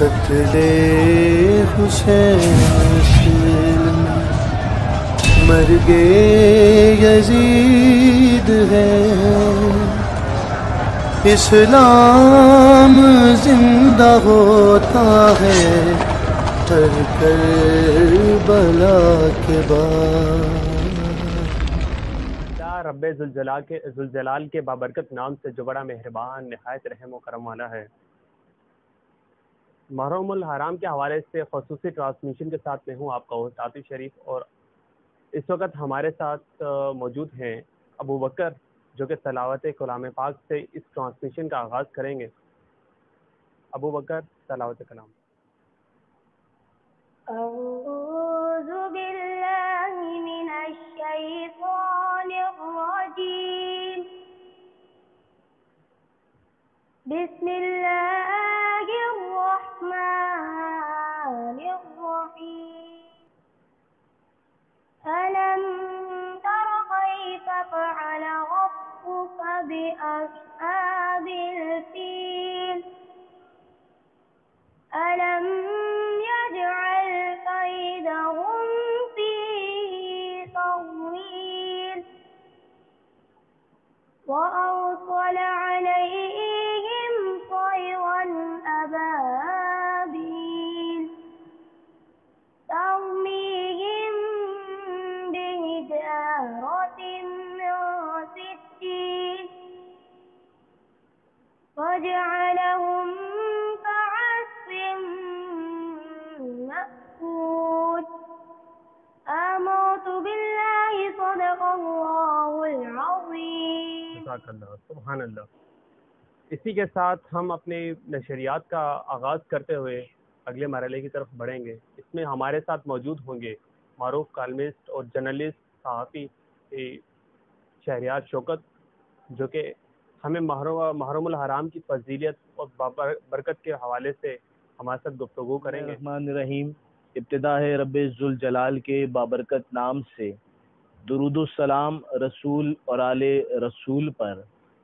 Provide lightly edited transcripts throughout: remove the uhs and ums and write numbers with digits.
قتل حسین مرگ یزید ہے، اسلام زندہ ہوتا ہے ہر کربلا کے بعد۔ رب ذوالجلال کے بابرکت نام سے جو بڑا مہربان نہایت رحم و کرم والا ہے۔ محرم الحرام کے حوالے سے خصوصی ٹرانسمیشن کے ساتھ میں ہوں آپ کا ہوسٹ عاطف شریف، اور اس وقت ہمارے ساتھ موجود ہیں ابو بکر، جو کہ تلاوت کلام پاک سے اس ٹرانسمیشن کا آغاز کریں گے۔ ابو بکر، تلاوت کلام۔ اعوذ باللہ من الشیطان الرجیم، بسم اللہ الرحمن الرحیم، ألم تر كيف فعل ربك بأصحاب الفيل ألم يجعل كيدهم في تضليل وأرسل عليهم طيرا أبابيل ترميهم بحجارة من سجيل وجعلهم كعصف مأكول۔ آمنت بالله صدق اللہ العظیم۔ جزاک اللہ، سبحان اللہ۔ اسی کے ساتھ ہم اپنی نشریات کا آغاز کرتے ہوئے اگلے مرحلے کی طرف بڑھیں گے۔ اس میں ہمارے ساتھ موجود ہوں گے معروف کالمسٹ اور جرنلسٹ صحافی شہریار شوکت، جو کہ ہمیں محرم الحرام کی فضیلت اور برکت کے حوالے سے ہمارے ساتھ گفتگو کریں گے۔ الرحمن الرحیم، ابتدا ہے رب ذوالجلال کے بابرکت نام سے، درود و سلام رسول اور آل رسول پر،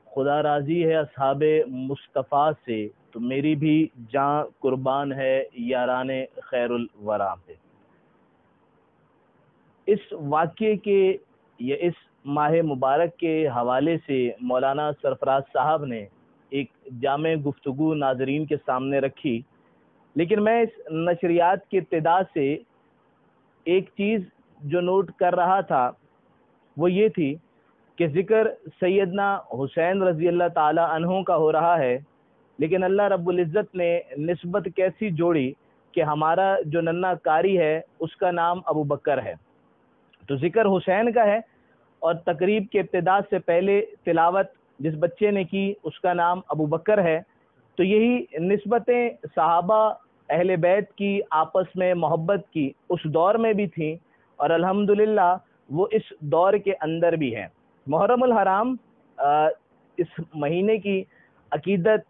خدا راضی ہے اصحاب مصطفیٰ سے، تو میری بھی جاں قربان ہے یاران خیر الورا پہ۔ اس واقعے کے یا اس ماہ مبارک کے حوالے سے مولانا سرفراز صاحب نے ایک جامع گفتگو ناظرین کے سامنے رکھی، لیکن میں اس نشریات کی ابتدا سے ایک چیز جو نوٹ کر رہا تھا وہ یہ تھی کہ ذکر سیدنا حسین رضی اللہ تعالی عنہ کا ہو رہا ہے، لیکن اللہ رب العزت نے نسبت کیسی جوڑی کہ ہمارا جو ننھا قاری ہے اس کا نام ابو بکر ہے، تو ذکر حسین کا ہے، اور تقریب کے ابتدا سے پہلے تلاوت جس بچے نے کی اس کا نام ابو بکر ہے۔ تو یہی نسبتیں صحابہ اہل بیت کی آپس میں محبت کی اس دور میں بھی تھیں، اور الحمدللہ وہ اس دور کے اندر بھی ہیں۔ محرم الحرام اس مہینے کی عقیدت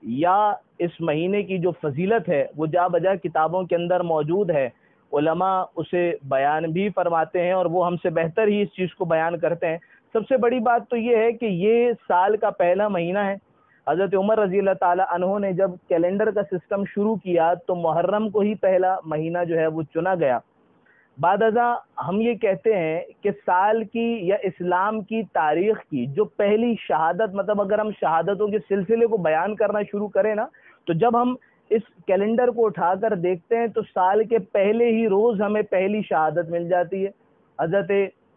یا اس مہینے کی جو فضیلت ہے وہ جا بجا کتابوں کے اندر موجود ہے، علماء اسے بیان بھی فرماتے ہیں اور وہ ہم سے بہتر ہی اس چیز کو بیان کرتے ہیں۔ سب سے بڑی بات تو یہ ہے کہ یہ سال کا پہلا مہینہ ہے۔ حضرت عمر رضی اللہ تعالی عنہ نے جب کیلنڈر کا سسٹم شروع کیا تو محرم کو ہی پہلا مہینہ جو ہے وہ چنا گیا۔ بعد ازاں ہم یہ کہتے ہیں کہ سال کی یا اسلام کی تاریخ کی جو پہلی شہادت، مطلب اگر ہم شہادتوں کے سلسلے کو بیان کرنا شروع کریں نا، تو جب ہم اس کیلنڈر کو اٹھا کر دیکھتے ہیں تو سال کے پہلے ہی روز ہمیں پہلی شہادت مل جاتی ہے حضرت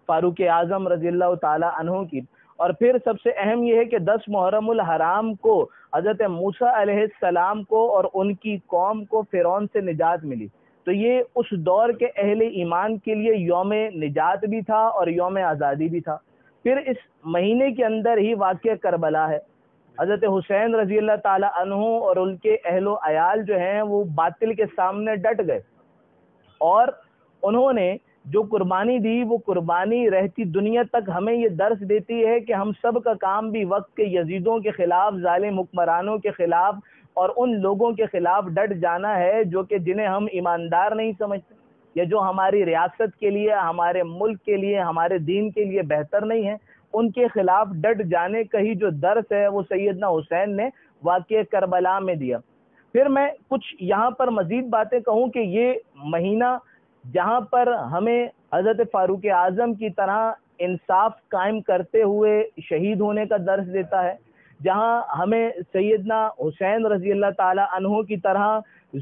فاروق اعظم رضی اللہ تعالی عنہ کی۔ اور پھر سب سے اہم یہ ہے کہ 10 محرم الحرام کو حضرت موسیٰ علیہ السلام کو اور ان کی قوم کو فرعون سے نجات ملی، تو یہ اس دور کے اہل ایمان کے لیے یوم نجات بھی تھا اور یوم آزادی بھی تھا۔ پھر اس مہینے کے اندر ہی واقعہ کربلا ہے۔ حضرت حسین رضی اللہ تعالی عنہ اور ان کے اہل و عیال جو ہیں وہ باطل کے سامنے ڈٹ گئے، اور انہوں نے جو قربانی دی وہ قربانی رہتی دنیا تک ہمیں یہ درس دیتی ہے کہ ہم سب کا کام بھی وقت کے یزیدوں کے خلاف، ظالم حکمرانوں کے خلاف اور ان لوگوں کے خلاف ڈٹ جانا ہے جو کہ جنہیں ہم ایماندار نہیں سمجھتے، یا جو ہماری ریاست کے لیے، ہمارے ملک کے لیے، ہمارے دین کے لیے بہتر نہیں ہے۔ ان کے خلاف ڈٹ جانے کا ہی جو درس ہے وہ سیدنا حسین نے واقعہ کربلا میں دیا۔ پھر میں کچھ یہاں پر مزید باتیں کہوں کہ یہ مہینہ جہاں پر ہمیں حضرت فاروق اعظم کی طرح انصاف قائم کرتے ہوئے شہید ہونے کا درس دیتا ہے، جہاں ہمیں سیدنا حسین رضی اللہ تعالی عنہ کی طرح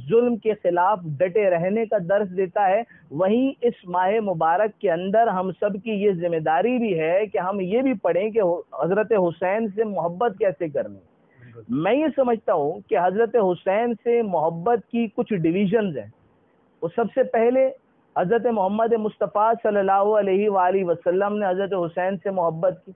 ظلم کے خلاف ڈٹے رہنے کا درس دیتا ہے، وہیں اس ماہ مبارک کے اندر ہم سب کی یہ ذمہ داری بھی ہے کہ ہم یہ بھی پڑھیں کہ حضرت حسین سے محبت کیسے کرنی۔ میں یہ سمجھتا ہوں کہ حضرت حسین سے محبت کی کچھ ڈویژنز ہیں۔ وہ سب سے پہلے حضرت محمد مصطفیٰ صلی اللہ علیہ وآلہ وسلم نے حضرت حسین سے محبت کی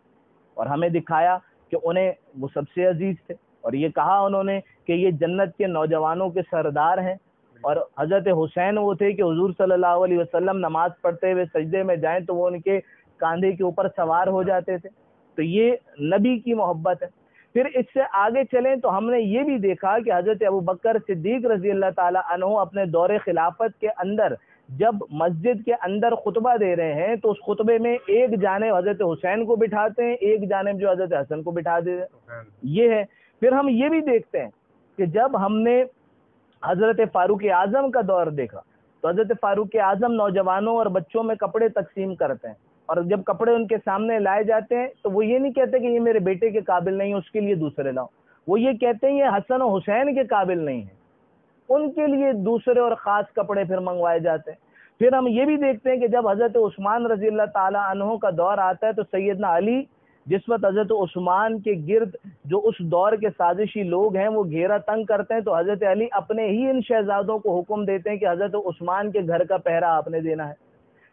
اور ہمیں دکھایا کہ انہیں وہ سب سے عزیز تھے، اور یہ کہا انہوں نے کہ یہ جنت کے نوجوانوں کے سردار ہیں، اور حضرت حسین وہ تھے کہ حضور صلی اللہ علیہ وسلم نماز پڑھتے ہوئے سجدے میں جائیں تو وہ ان کے کاندھے کے اوپر سوار ہو جاتے تھے۔ تو یہ نبی کی محبت ہے۔ پھر اس سے آگے چلیں تو ہم نے یہ بھی دیکھا کہ حضرت ابوبکر صدیق رضی اللہ تعالی عنہ اپنے دور خلافت کے اندر جب مسجد کے اندر خطبہ دے رہے ہیں تو اس خطبے میں ایک جانب حضرت حسین کو بٹھاتے ہیں، ایک جانب جو حضرت حسن کو بٹھا دیتے ہیں، یہ ہے۔ پھر ہم یہ بھی دیکھتے ہیں کہ جب ہم نے حضرت فاروق اعظم کا دور دیکھا تو حضرت فاروق اعظم نوجوانوں اور بچوں میں کپڑے تقسیم کرتے ہیں، اور جب کپڑے ان کے سامنے لائے جاتے ہیں تو وہ یہ نہیں کہتے کہ یہ میرے بیٹے کے قابل نہیں، اس کے لیے دوسرے لاؤ، وہ یہ کہتے ہیں یہ حسن و حسین کے قابل نہیں ہیں، ان کے لیے دوسرے اور خاص کپڑے پھر منگوائے جاتے ہیں۔ پھر ہم یہ بھی دیکھتے ہیں کہ جب حضرت عثمان رضی اللہ تعالی عنہ کا دور آتا ہے تو سیدنا علی جس وقت حضرت عثمان کے گرد جو اس دور کے سازشی لوگ ہیں وہ گھیرا تنگ کرتے ہیں تو حضرت علی اپنے ہی ان شہزادوں کو حکم دیتے ہیں کہ حضرت عثمان کے گھر کا پہرا آپ نے دینا ہے۔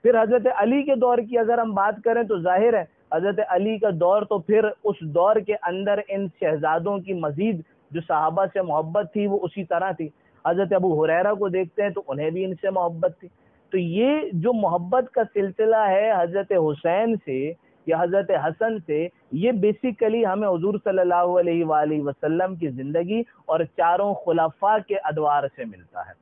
پھر حضرت علی کے دور کی اگر ہم بات کریں تو ظاہر ہے حضرت علی کا دور تو پھر اس دور کے اندر ان شہزادوں کی مزید جو صحابہ سے محبت تھی وہ اسی طرح تھی۔ حضرت ابو ہریرہ کو دیکھتے ہیں تو انہیں بھی ان سے محبت تھی۔ تو یہ جو محبت کا سلسلہ ہے حضرت حسین سے یا حضرت حسن سے، یہ بیسیکلی ہمیں حضور صلی اللہ علیہ وآلہ وسلم کی زندگی اور چاروں خلفاء کے ادوار سے ملتا ہے۔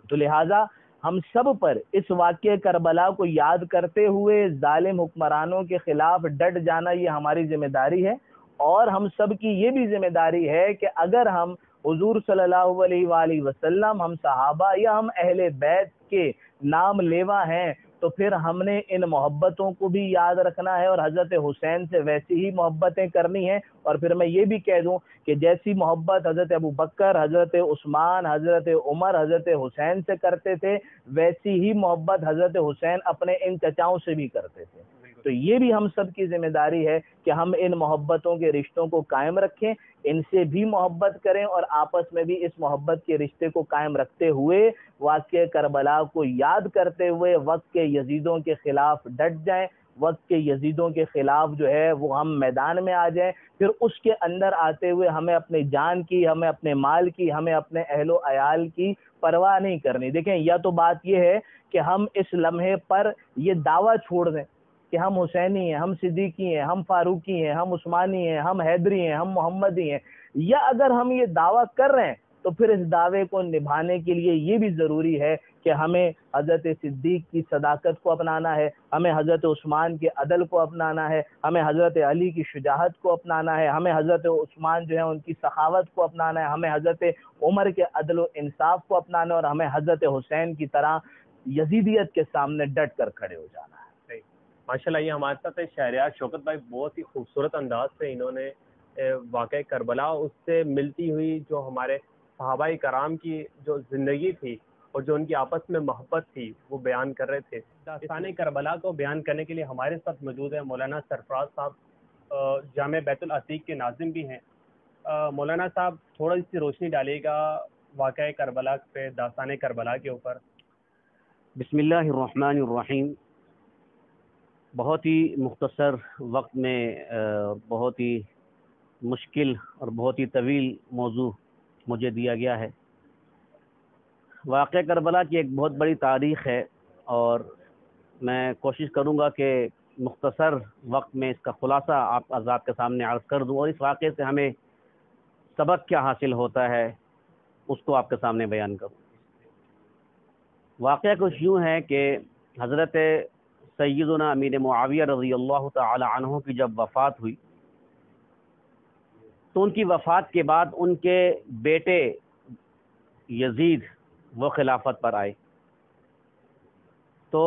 تو لہٰذا ہم سب پر اس واقعہ کربلا کو یاد کرتے ہوئے ظالم حکمرانوں کے خلاف ڈٹ جانا یہ ہماری ذمہ داری ہے، اور ہم سب کی یہ بھی ذمہ داری ہے کہ اگر ہم حضور صلی اللہ علیہ وآلہ وسلم، ہم صحابہ یا ہم اہل بیت کے نام لیوا ہیں تو پھر ہم نے ان محبتوں کو بھی یاد رکھنا ہے اور حضرت حسین سے ویسی ہی محبتیں کرنی ہیں۔ اور پھر میں یہ بھی کہہ دوں کہ جیسی محبت حضرت ابوبکر، حضرت عثمان، حضرت عمر حضرت حسین سے کرتے تھے ویسی ہی محبت حضرت حسین اپنے ان چچاؤں سے بھی کرتے تھے۔ تو یہ بھی ہم سب کی ذمہ داری ہے کہ ہم ان محبتوں کے رشتوں کو قائم رکھیں، ان سے بھی محبت کریں اور آپس میں بھی اس محبت کے رشتے کو قائم رکھتے ہوئے واقعہ کربلا کو یاد کرتے ہوئے وقت کے یزیدوں کے خلاف ڈٹ جائیں، وقت کے یزیدوں کے خلاف جو ہے وہ ہم میدان میں آ جائیں۔ پھر اس کے اندر آتے ہوئے ہمیں اپنی جان کی، ہمیں اپنے مال کی، ہمیں اپنے اہل و عیال کی پرواہ نہیں کرنی۔ دیکھیں یا تو بات یہ ہے کہ ہم اس لمحے پر یہ دعویٰ چھوڑ دیں کہ ہم حسینی ہیں، ہم صدیقی ہیں، ہم فاروقی ہیں، ہم عثمانی ہیں، ہم حیدری ہیں، ہم محمدی ہیں، یا اگر ہم یہ دعویٰ کر رہے ہیں تو پھر اس دعوے کو نبھانے کے لیے یہ بھی ضروری ہے کہ ہمیں حضرت صدیق کی صداقت کو اپنانا ہے، ہمیں حضرت عثمان کے عدل کو اپنانا ہے، ہمیں حضرت علی کی شجاعت کو اپنانا ہے، ہمیں حضرت عثمان جو ہے ان کی سخاوت کو اپنانا ہے، ہمیں حضرت عمر کے عدل و انصاف کو اپنانا ہے، اور ہمیں حضرت حسین کی طرح یزیدیت کے سامنے ڈٹ کر کھڑے ہو جانا ہے۔ ماشاءاللہ یہ ہمارے ساتھ شہریار شوکت بھائی بہت ہی خوبصورت انداز سے انہوں نے واقعہ کربلا اس سے ملتی ہوئی جو ہمارے صحابہ کرام کی جو زندگی تھی اور جو ان کی آپس میں محبت تھی وہ بیان کر رہے تھے۔ داستان کربلا کو بیان کرنے کے لیے ہمارے ساتھ موجود ہیں مولانا سرفراز صاحب، جامع بیت العتیق کے ناظم بھی ہیں۔ مولانا صاحب تھوڑی سی روشنی ڈالیے گا واقعہ کربلا پہ، داستان کربلا کے اوپر۔ بسم اللہ الرحمن الرحیم۔ بہت ہی مختصر وقت میں بہت ہی مشکل اور بہت ہی طویل موضوع مجھے دیا گیا ہے۔ واقعہ کربلا کی ایک بہت بڑی تاریخ ہے اور میں کوشش کروں گا کہ مختصر وقت میں اس کا خلاصہ آپ حضرات کے سامنے عرض کر دوں اور اس واقعے سے ہمیں سبق کیا حاصل ہوتا ہے اس کو آپ کے سامنے بیان کروں۔ واقعہ کچھ یوں ہے کہ حضرت سیدنا امیر معاویہ رضی اللہ تعالی عنہ کی جب وفات ہوئی تو ان کی وفات کے بعد ان کے بیٹے یزید وہ خلافت پر آئے. تو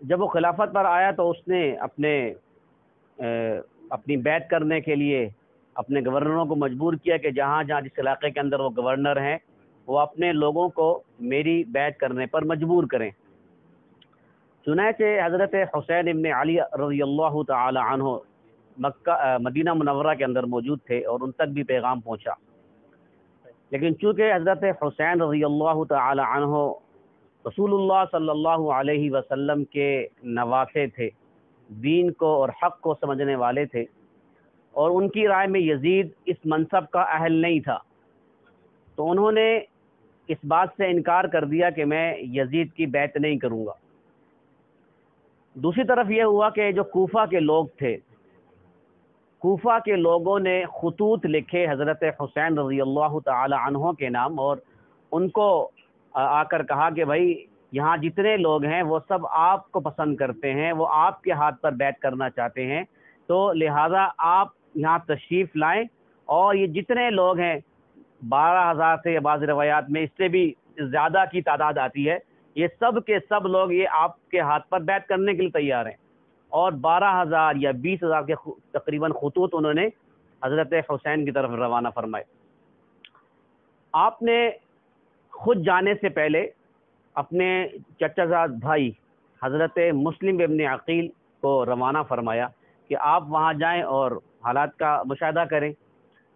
جب وہ خلافت پر آیا تو اس نے اپنی بیعت کرنے کے لیے اپنے گورنروں کو مجبور کیا کہ جہاں جہاں جس علاقے کے اندر وہ گورنر ہیں وہ اپنے لوگوں کو میری بیعت کرنے پر مجبور کریں. چنانچہ حضرت حسین ابن علی رضی اللہ تعالی عنہ مدینہ منورہ کے اندر موجود تھے اور ان تک بھی پیغام پہنچا. لیکن چونکہ حضرت حسین رضی اللہ تعالی عنہ رسول اللہ صلی اللہ علیہ وسلم کے نواسے تھے، دین کو اور حق کو سمجھنے والے تھے، اور ان کی رائے میں یزید اس منصب کا اہل نہیں تھا، تو انہوں نے اس بات سے انکار کر دیا کہ میں یزید کی بیعت نہیں کروں گا. دوسری طرف یہ ہوا کہ جو کوفہ کے لوگ تھے، کوفہ کے لوگوں نے خطوط لکھے حضرت حسین رضی اللہ تعالی عنہ کے نام، اور ان کو آ کر کہا کہ بھائی یہاں جتنے لوگ ہیں وہ سب آپ کو پسند کرتے ہیں، وہ آپ کے ہاتھ پر بیعت کرنا چاہتے ہیں، تو لہٰذا آپ یہاں تشریف لائیں، اور یہ جتنے لوگ ہیں 12,000 سے یا بعض روایات میں اس سے بھی زیادہ کی تعداد آتی ہے، یہ سب کے سب لوگ یہ آپ کے ہاتھ پر بیعت کرنے کے لیے تیار ہیں. اور 12,000 یا 20,000 کے تقریباً خطوط انہوں نے حضرت حسین کی طرف روانہ فرمائے. آپ نے خود جانے سے پہلے اپنے چچا زاد بھائی حضرت مسلم ابن عقیل کو روانہ فرمایا کہ آپ وہاں جائیں اور حالات کا مشاہدہ کریں.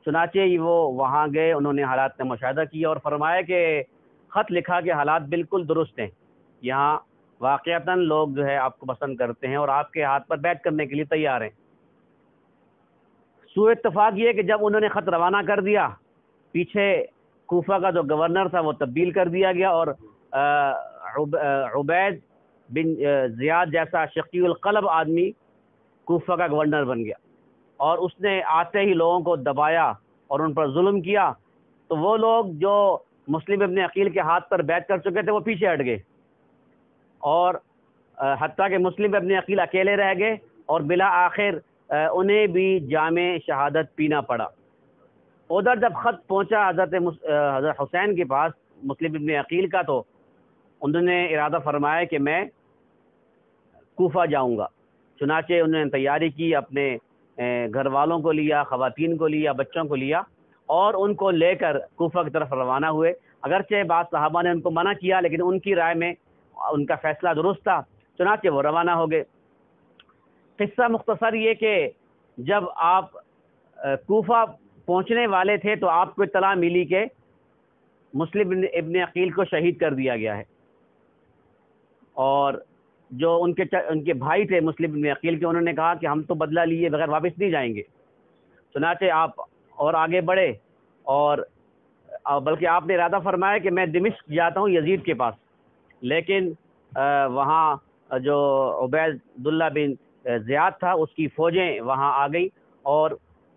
چنانچہ وہ وہاں گئے، انہوں نے حالات کا مشاہدہ کیا اور فرمایا کہ خط لکھا کہ حالات بالکل درست ہیں، یہاں واقعتاً لوگ جو ہے آپ کو پسند کرتے ہیں اور آپ کے ہاتھ پر بیعت کرنے کے لیے تیار ہیں. سوء اتفاق یہ کہ جب انہوں نے خط روانہ کر دیا، پیچھے کوفہ کا جو گورنر تھا وہ تبدیل کر دیا گیا، اور عبید بن زیاد جیسا شقی القلب آدمی کوفہ کا گورنر بن گیا، اور اس نے آتے ہی لوگوں کو دبایا اور ان پر ظلم کیا. تو وہ لوگ جو مسلم ابن عقیل کے ہاتھ پر بیعت کر چکے تھے وہ پیچھے ہٹ گئے، اور حتیٰ کہ مسلم ابن عقیل اکیلے رہ گئے، اور بلا آخر انہیں بھی جام شہادت پینا پڑا. ادھر جب خط پہنچا حضرت حسین کے پاس مسلم ابن عقیل کا، تو انہوں نے ارادہ فرمایا کہ میں کوفہ جاؤں گا. چنانچہ انہوں نے تیاری کی، اپنے گھر والوں کو لیا، خواتین کو لیا، بچوں کو لیا، اور ان کو لے کر کوفہ کی طرف روانہ ہوئے. اگرچہ بعض صحابہ نے ان کو منع کیا، لیکن ان کی رائے میں ان کا فیصلہ درست تھا، چنانچہ وہ روانہ ہو گئے. قصہ مختصر یہ کہ جب آپ کوفہ پہنچنے والے تھے تو آپ کو اطلاع ملی کہ مسلم ابن عقیل کو شہید کر دیا گیا ہے، اور جو ان کے بھائی تھے مسلم ابن عقیل کے، انہوں نے کہا کہ ہم تو بدلہ لیے بغیر واپس نہیں جائیں گے. چنانچہ آپ اور آگے بڑھے، اور بلکہ آپ نے ارادہ فرمایا کہ میں دمشق جاتا ہوں یزید کے پاس، لیکن وہاں جو عبید اللہ بن زیاد تھا اس کی فوجیں وہاں آ گئی، اور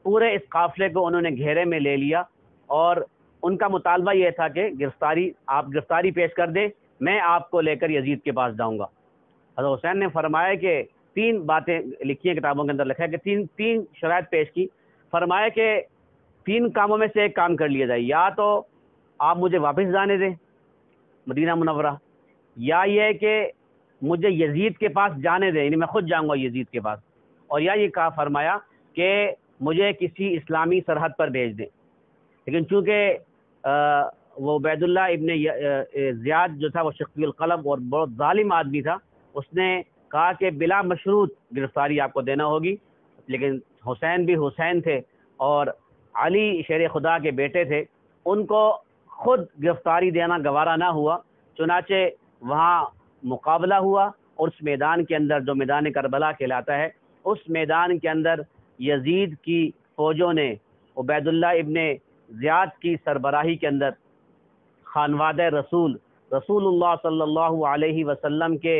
پورے اس قافلے کو انہوں نے گھیرے میں لے لیا، اور ان کا مطالبہ یہ تھا کہ آپ گرفتاری پیش کر دیں، میں آپ کو لے کر یزید کے پاس جاؤں گا. حضرت حسین نے فرمایا کہ 3 باتیں لکھی ہیں کتابوں کے اندر، لکھا ہے کہ تین شرائط پیش کی. فرمایا کہ 3 کاموں میں سے ایک کام کر لیا جائے، یا تو آپ مجھے واپس جانے دیں مدینہ منورہ، یا یہ کہ مجھے یزید کے پاس جانے دیں، یعنی میں خود جاؤں گا یزید کے پاس، اور یا یہ کہا فرمایا کہ مجھے کسی اسلامی سرحد پر بھیج دیں. لیکن چونکہ وہ عبید اللہ ابن زیاد جو تھا وہ شقی القلب اور بہت ظالم آدمی تھا، اس نے کہا کہ بلا مشروط گرفتاری آپ کو دینا ہوگی. لیکن حسین بھی حسین تھے اور علی شیر خدا کے بیٹے تھے، ان کو خود گرفتاری دینا گوارا نہ ہوا. چنانچہ وہاں مقابلہ ہوا، اور اس میدان کے اندر جو میدان کربلا کہلاتا ہے، اس میدان کے اندر یزید کی فوجوں نے عبید اللہ ابن زیاد کی سربراہی کے اندر خانوادہ رسول اللہ صلی اللہ علیہ وسلم کے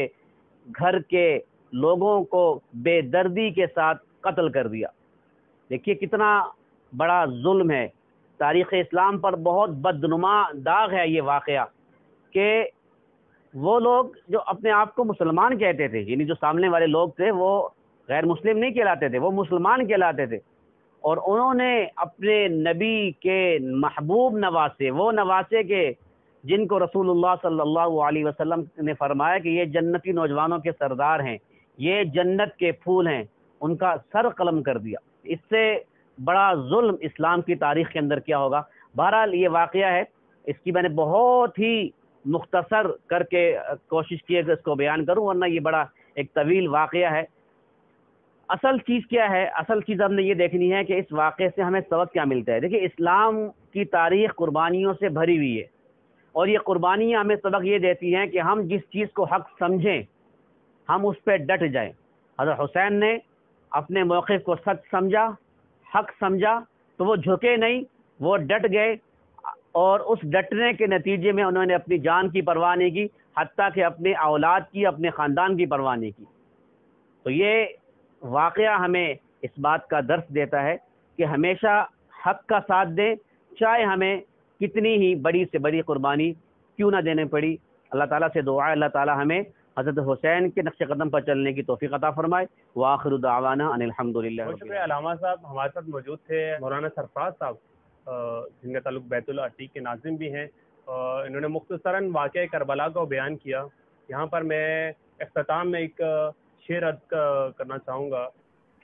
گھر کے لوگوں کو بے دردی کے ساتھ قتل کر دیا. دیکھیے کتنا بڑا ظلم ہے. تاریخ اسلام پر بہت بدنما داغ ہے یہ واقعہ کہ وہ لوگ جو اپنے آپ کو مسلمان کہتے تھے، یعنی جو سامنے والے لوگ تھے وہ غیر مسلم نہیں کہلاتے تھے، وہ مسلمان کہلاتے تھے، اور انہوں نے اپنے نبی کے محبوب نواسے، وہ نواسے کے جن کو رسول اللہ صلی اللہ علیہ وسلم نے فرمایا کہ یہ جنتی نوجوانوں کے سردار ہیں، یہ جنت کے پھول ہیں، ان کا سر قلم کر دیا۔ اس سے بڑا ظلم اسلام کی تاریخ کے اندر کیا ہوگا؟ بہرحال یہ واقعہ ہے، اس کی میں نے بہت ہی مختصر کر کے کوشش کی ہے کہ اس کو بیان کروں، ورنہ یہ بڑا ایک طویل واقعہ ہے۔ اصل چیز کیا ہے؟ اصل چیز ہم نے یہ دیکھنی ہے کہ اس واقعے سے ہمیں سبق کیا ملتا ہے۔ دیکھیں، اسلام کی تاریخ قربانیوں سے بھری ہوئی ہے، اور یہ قربانیاں ہمیں سبق یہ دیتی ہیں کہ ہم جس چیز کو حق سمجھیں ہم اس پہ ڈٹ جائیں۔ حضرت حسین نے اپنے موقف کو سچ سمجھا، حق سمجھا، تو وہ جھکے نہیں، وہ ڈٹ گئے، اور اس ڈٹنے کے نتیجے میں انہوں نے اپنی جان کی پرواہ نہیں کی، حتیٰ کہ اپنے اولاد کی، اپنے خاندان کی پرواہ نہیں کی۔ تو یہ واقعہ ہمیں اس بات کا درس دیتا ہے کہ ہمیشہ حق کا ساتھ دیں، چاہے ہمیں کتنی ہی بڑی سے بڑی قربانی کیوں نہ دینے پڑی۔ اللہ تعالیٰ سے دعا ہے اللہ تعالیٰ ہمیں حضرت حسین کے نقش قدم پر چلنے کی توفیق عطا فرمائے۔ وآخر دعوانا ان الحمدللہ۔ بہت شکریہ علامہ صاحب، ہمارے ساتھ موجود تھے مولانا سرفراز صاحب، جن کا تعلق بیت اللہ عتیق کے ناظم بھی ہیں۔ انہوں نے مختصراً واقعہ کربلا کو بیان کیا۔ یہاں پر میں اختتام میں ایک شعر عرض کرنا چاہوں گا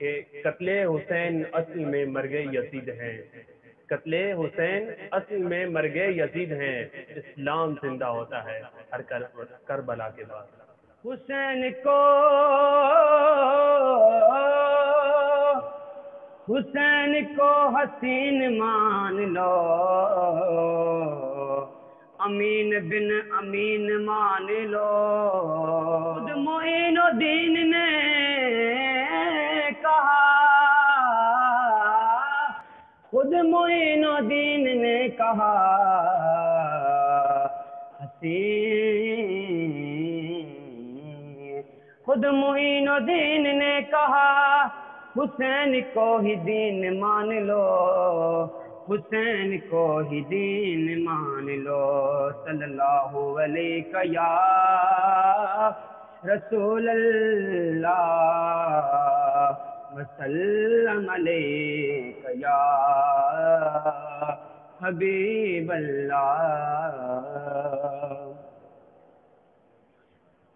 کہ قتل حسین اصل میں مرگ یزید ہیں، قتل حسین اصل میں مرگ یزید ہیں، اسلام زندہ ہوتا ہے ہر کربلا کے بعد۔ حسین کو حسین مان لو، امین بن امین مان لو۔ خود معین الدین نے کہا، خود معین الدین نے کہا، خود معین الدین نے کہا، حسین کو ہی دین مان لو، حسین کو ہی دین مان لو۔ صلی اللہ علیہ یا رسول اللہ، وسلم علیہ یا حبیب اللہ۔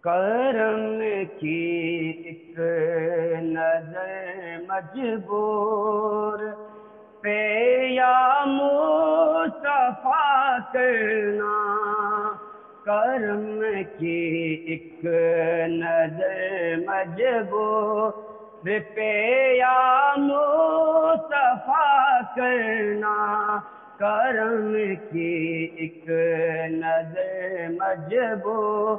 کرم کی ایک نظر مجبور پہ یا مصطفیٰ کرنا، کرم کی ایک نظر مجبور پہ یا مصطفیٰ کرنا، کرم کی ایک نظر مجبور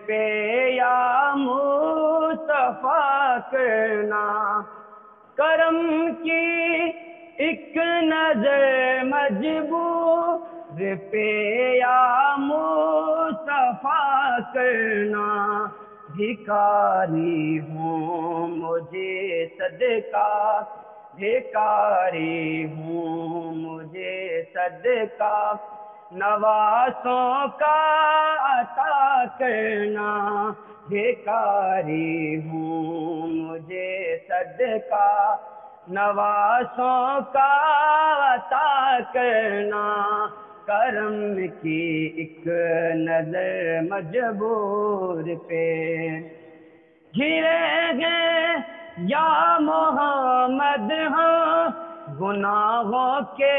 پہ یا مصطفیٰ کرنا، کرم کی ایک نظر مجبور پہ یا مصطفیٰ کرنا، بھکاری ہوں مجھے صدقہ، بھکاری ہوں مجھے صدقہ، نواسوں کا عطا کرنا، بھکاری ہوں مجھے صدقہ، نواسوں کا عطا کرنا، کرم کی ایک نظر مجبور پہ گرے گئے یا محمد ہاں گناہوں کے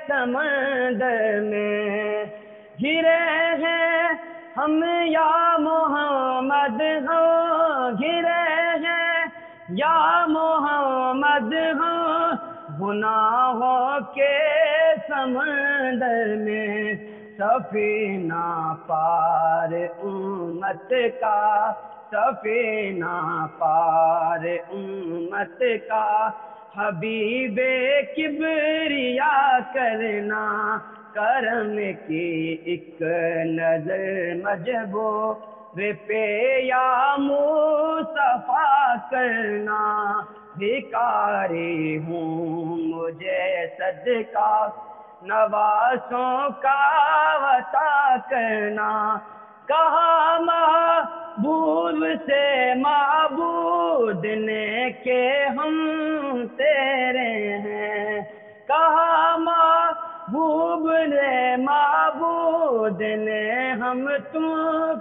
سمندر میں، گرے ہیں ہم یا محمد ہاں، گرے ہیں یا محمد ہاں گناہوں کے سمندر میں، سفینہ پار امت کا، سفینہ پار امت کا، حبیب کبریا کرنا، کرم کی ایک نظر مجبور پہ یا مصطفیٰ کرنا، بھکاری ہوں مجھے صدقہ، نواسوں کا عطا کرنا، کہا محبوب سے معبود نے کہ ہم تیرے نے ہم تم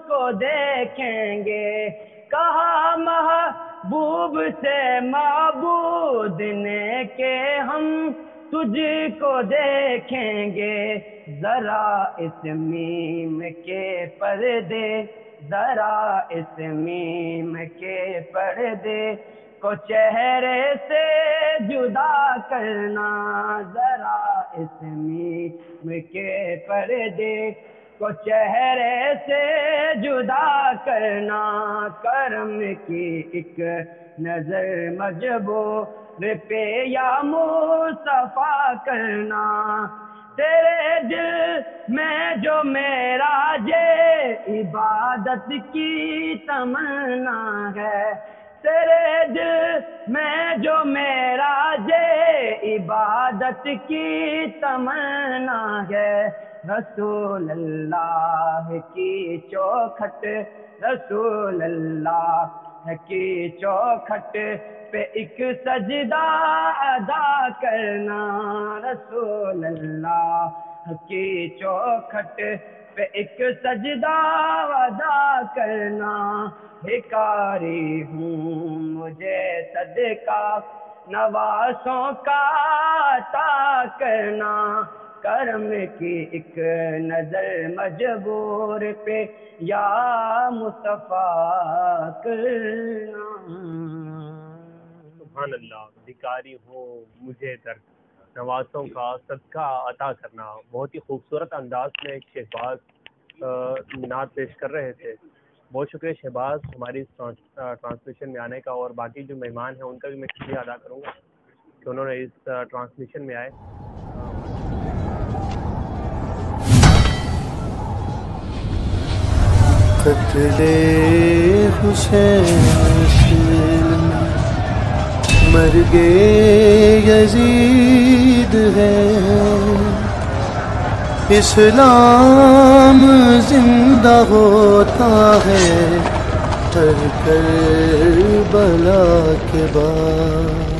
کو دیکھیں گے، کہا محبوب سے معبود نے کہ ہم تجھ کو دیکھیں گے، ذرا اس میم کے پردے، ذرا اس میم کے پردے کو چہرے سے جدا کرنا، ذرا اس میم کے پردے کو چہرے سے جدا کرنا، کرم کی ایک نظر مجبور پہ یا مصطفیٰ کرنا، تیرے دل میں جو معراج عبادت کی تمنا ہے، تیرے دل میں جو معراج عبادت کی تمنا ہے، رسول اللہ کی چوکھٹ، رسول اللہ کی چوکھٹ پہ ایک سجدہ ادا کرنا، رسول اللہ کی چوکھٹ پہ ایک سجدہ ادا کرنا، بھکاری ہوں مجھے صدقہ نوازوں کا عطا کرنا، کرم کی ایک نظر مجبور پہ یا مصطفیٰ کرنا۔ سبحان اللہ، بھکاری ہوں مجھے در نوازوں کا صدقہ عطا کرنا۔ بہت ہی خوبصورت انداز میں شہباز نعت پیش کر رہے تھے۔ بہت شکریہ شہباز ہماری اس ٹرانسمیشن میں آنے کا، اور باقی جو مہمان ہیں ان کا بھی میں شکریہ ادا کروں گا کہ انہوں نے اس ٹرانسمیشن میں آئے۔ قتل حسین میں مرگ یزید ہے، اسلام زندہ ہوتا ہے کربلا کے بعد۔